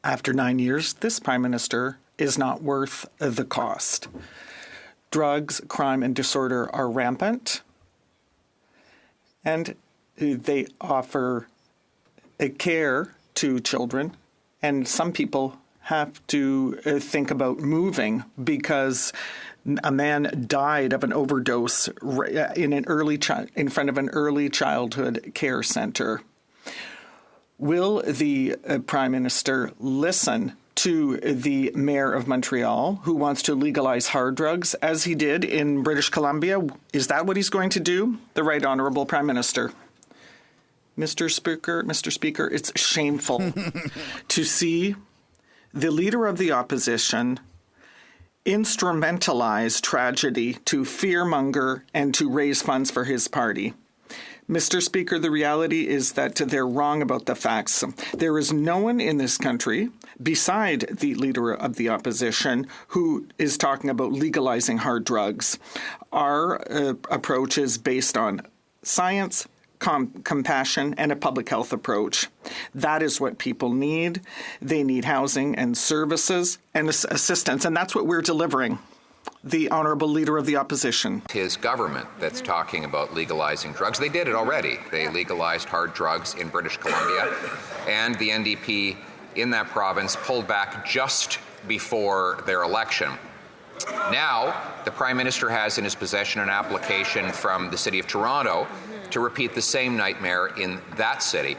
After 9 years, this Prime Minister is not worth the cost. Drugs, crime, and disorder are rampant, and they offer care to children, and some people have to think about moving because a man died of an overdose in front of an early childhood care center. Will the Prime Minister listen to the Mayor of Montreal, who wants to legalize hard drugs, as he did in British Columbia? Is that what he's going to do? The Right Honourable Prime Minister. Mr. Speaker, it's shameful to see the Leader of the Opposition instrumentalize tragedy to fearmonger and to raise funds for his party. Mr. Speaker, the reality is that they're wrong about the facts. There is no one in this country, beside the Leader of the Opposition, who is talking about legalizing hard drugs. Our approach is based on science, compassion, and a public health approach. That is what people need. They need housing and services and assistance, and that's what we're delivering. The Honourable Leader of the Opposition. His government that's talking about legalizing drugs. They did it already. They legalized hard drugs in British Columbia, and the NDP in that province pulled back just before their election. Now, the Prime Minister has in his possession an application from the City of Toronto to repeat the same nightmare in that city.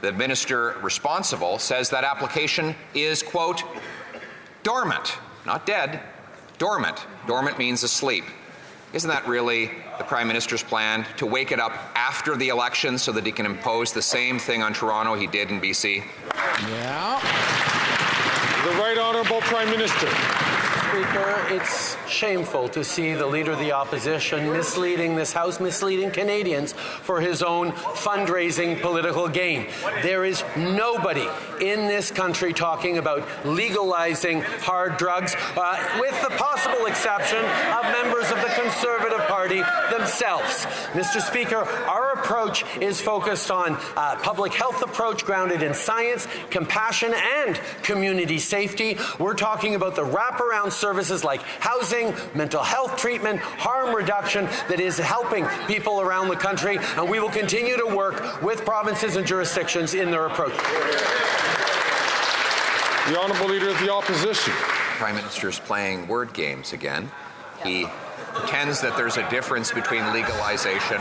The minister responsible says that application is, quote, dormant, not dead. Dormant. Dormant means asleep. Isn't that really the Prime Minister's plan, to wake it up after the election so that he can impose the same thing on Toronto he did in BC? Yeah. The Right Honourable Prime Minister. Speaker, it's shameful to see the Leader of the Opposition misleading this House, misleading Canadians for his own fundraising political gain. There is nobody in this country talking about legalizing hard drugs, with the possible exception of members of the Conservative Party themselves. Mr. Speaker, our approach is focused on a public health approach grounded in science, compassion, and community safety. We're talking about the wraparound services like housing, mental health treatment, harm reduction that is helping people around the country, and we will continue to work with provinces and jurisdictions in their approach. The Honourable Leader of the Opposition. Prime Minister's playing word games again. He pretends that there's a difference between legalization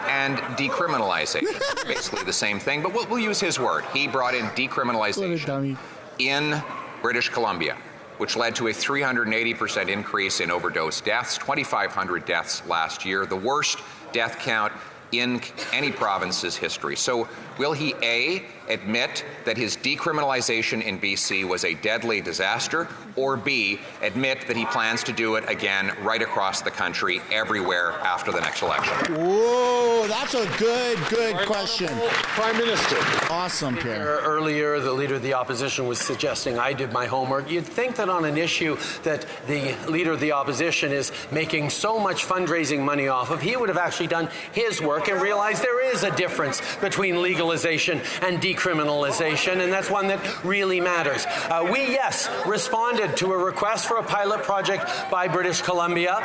and decriminalization. Basically the same thing, but we'll use his word. He brought in decriminalization in British Columbia, which led to a 380% increase in overdose deaths, 2,500 deaths last year, the worst death count in any province's history. So will he, A, admit that his decriminalization in BC was a deadly disaster, or B, admit that he plans to do it again right across the country, everywhere after the next election? Whoa, that's a good question. Prime Minister. Awesome, Pierre. Earlier, the Leader of the Opposition was suggesting I did my homework. You'd think that on an issue that the Leader of the Opposition is making so much fundraising money off of, he would have actually done his work and realized there is a difference between legalization and decriminalization, and that's one that really matters. We, yes, responded to a request for a pilot project by British Columbia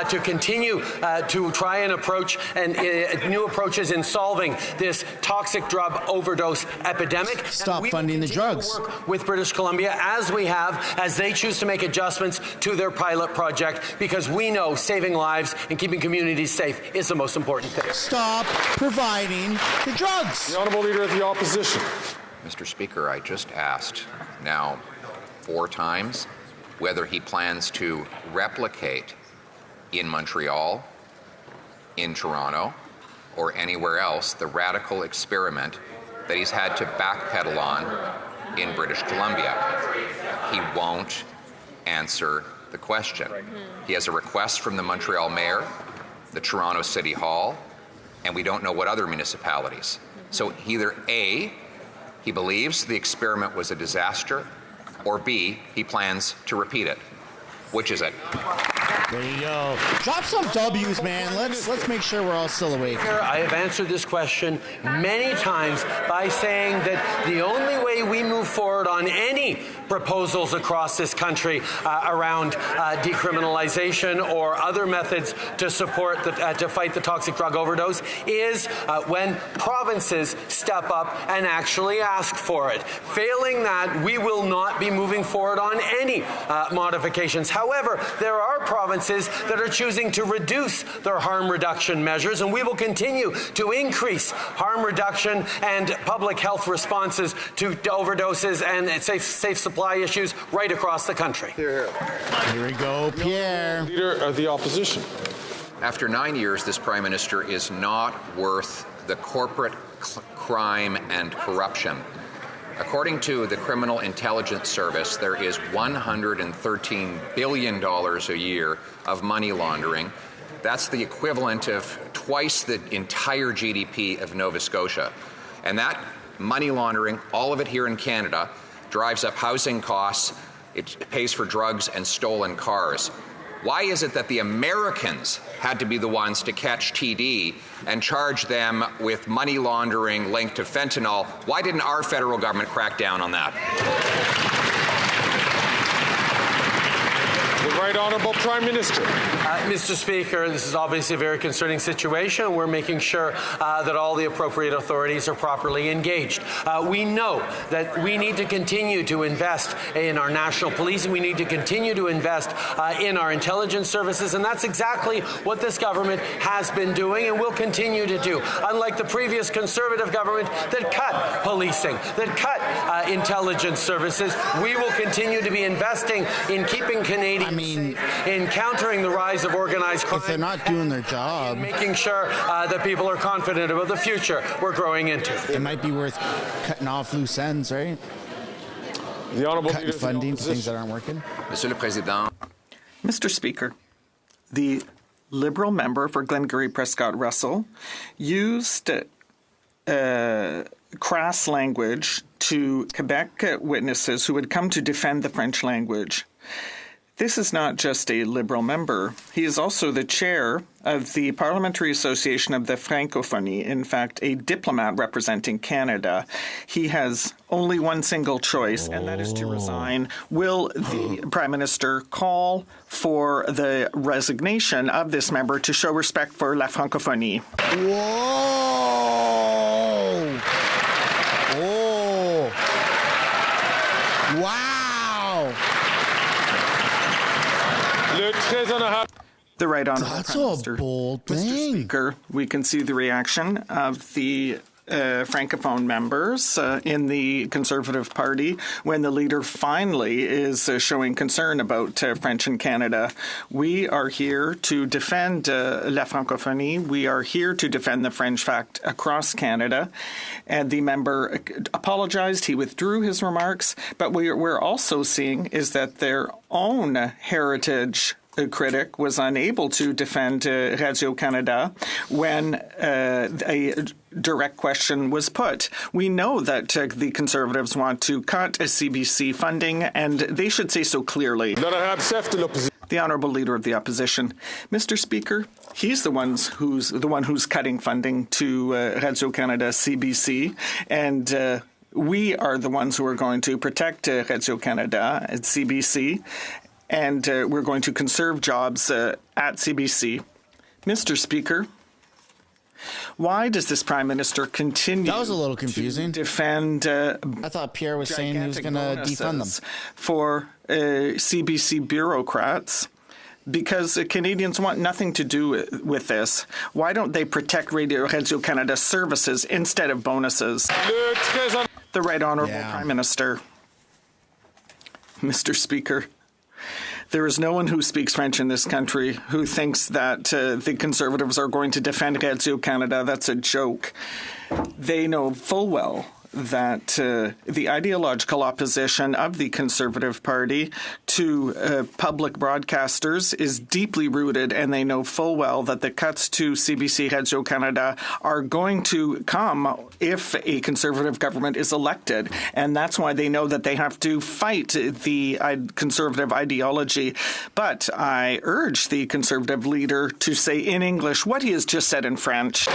to continue to try and approach new approaches in solving this toxic drug overdose epidemic. Stop funding the drugs. Work with British Columbia as we have, as they choose to make adjustments to their pilot project, because we know saving lives and keeping communities safe is the most important thing. Stop providing the drugs. The Honourable Leader of the Opposition. Mr. Speaker, I just asked now 4 times whether he plans to replicate in Montreal, in Toronto, or anywhere else the radical experiment that he's had to backpedal on in British Columbia. He won't answer the question. He has a request from the Montreal Mayor, the Toronto City Hall, and we don't know what other municipalities. So either A, he believes the experiment was a disaster, or B, he plans to repeat it. which is it? There you go. Drop some W's, man. Let's make sure we're all still awake. I have answered this question many times by saying that the only way we move forward on any proposals across this country around decriminalization or other methods to support to fight the toxic drug overdose is when provinces step up and actually ask for it. Failing that, we will not be moving forward on any modifications. However, there are provinces that are choosing to reduce their harm reduction measures, and we will continue to increase harm reduction and public health responses to overdoses and safe supply issues right across the country. Here we go, Pierre. Leader of the Opposition. After 9 years, this Prime Minister is not worth the corporate crime and corruption. According to the Criminal Intelligence Service, there is $113 billion a year of money laundering. That's the equivalent of twice the entire GDP of Nova Scotia. And that money laundering, all of it here in Canada, drives up housing costs, it pays for drugs and stolen cars. Why is it that the Americans had to be the ones to catch TD and charge them with money laundering linked to fentanyl? Why didn't our federal government crack down on that? The Right Honourable Prime Minister. Mr. Speaker, this is obviously a very concerning situation. We're making sure that all the appropriate authorities are properly engaged. We know that we need to continue to invest in our national police, and we need to continue to invest in our intelligence services, and that's exactly what this government has been doing and will continue to do. Unlike the previous Conservative government that cut policing, that cut intelligence services, we will continue to be investing in keeping Canadians safe, in countering the rise of organized crime. If they're not doing their job, making sure that people are confident about the future we're growing into. It might be worth cutting off loose ends, right? The Honourable Cutting Leader of the funding to Opposition. things that aren't working. Monsieur le Président. Mr. Speaker, the Liberal member for Glengarry Prescott Russell used crass language to Quebec witnesses who had come to defend the French language. This is not just a Liberal member. He is also the chair of the Parliamentary Association of the Francophonie, in fact, a diplomat representing Canada. He has only one single choice, and that is to resign. Will the Prime Minister call for the resignation of this member to show respect for La Francophonie? Whoa! Oh! Wow! The Right Honourable That's Prime a Minister. bold Mr. thing. Speaker, we can see the reaction of the Francophone members in the Conservative Party when the leader finally is showing concern about French in Canada. We are here to defend La Francophonie. We are here to defend the French fact across Canada. And the member apologized. He withdrew his remarks. But we're also seeing is that their own heritage critic was unable to defend Radio-Canada when a direct question was put. We know that the Conservatives want to cut CBC funding, and they should say so clearly. The Honourable Leader of the Opposition. Mr. Speaker, he's the one who's cutting funding to Radio-Canada CBC, and we are the ones who are going to protect Radio-Canada at CBC, and we're going to conserve jobs at CBC. Mr. Speaker, why does this Prime Minister continue That was a little confusing. to defend I thought Pierre was saying he was going to defund them. for CBC bureaucrats? Because Canadians want nothing to do with this. Why don't they protect Radio-Canada services instead of bonuses? The Right Honourable Prime Minister. Mr. Speaker, there is no one who speaks French in this country who thinks that the Conservatives are going to defend Radio-Canada. That's a joke. They know full well that the ideological opposition of the Conservative Party to public broadcasters is deeply rooted, and they know full well that the cuts to CBC Radio Canada are going to come if a Conservative government is elected. And that's why they know that they have to fight the Conservative ideology. But I urge the Conservative leader to say in English what he has just said in French.